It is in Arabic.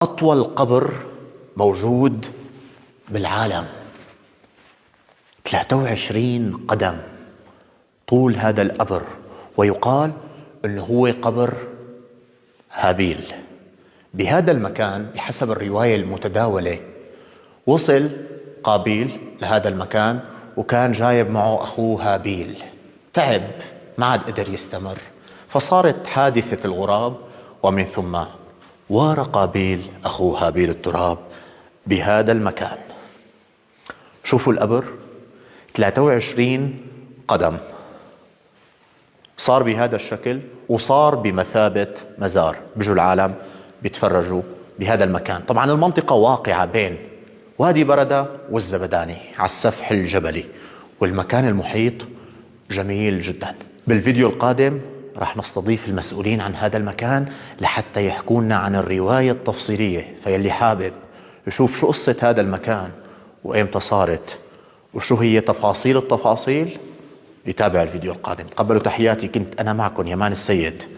أطول قبر موجود بالعالم 23 قدم طول هذا القبر، ويقال أنه هو قبر هابيل. بهذا المكان بحسب الرواية المتداولة وصل قابيل لهذا المكان وكان جايب معه أخوه هابيل، تعب ما عاد قدر يستمر، فصارت حادثة الغراب، ومن ثم وار قابيل أخوه هابيل التراب بهذا المكان. شوفوا القبر 23 قدم، صار بهذا الشكل وصار بمثابة مزار. بيجوا العالم بيتفرجوا بهذا المكان. طبعا المنطقة واقعة بين وادي بردة والزبداني على السفح الجبلي، والمكان المحيط جميل جدا. بالفيديو القادم راح نستضيف المسؤولين عن هذا المكان لحتى يحكونا عن الرواية التفصيلية، فيلي حابب يشوف شو قصة هذا المكان وإمتى صارت وشو هي تفاصيل التفاصيل يتابع الفيديو القادم. تقبلوا تحياتي، كنت أنا معكم يمان السيد.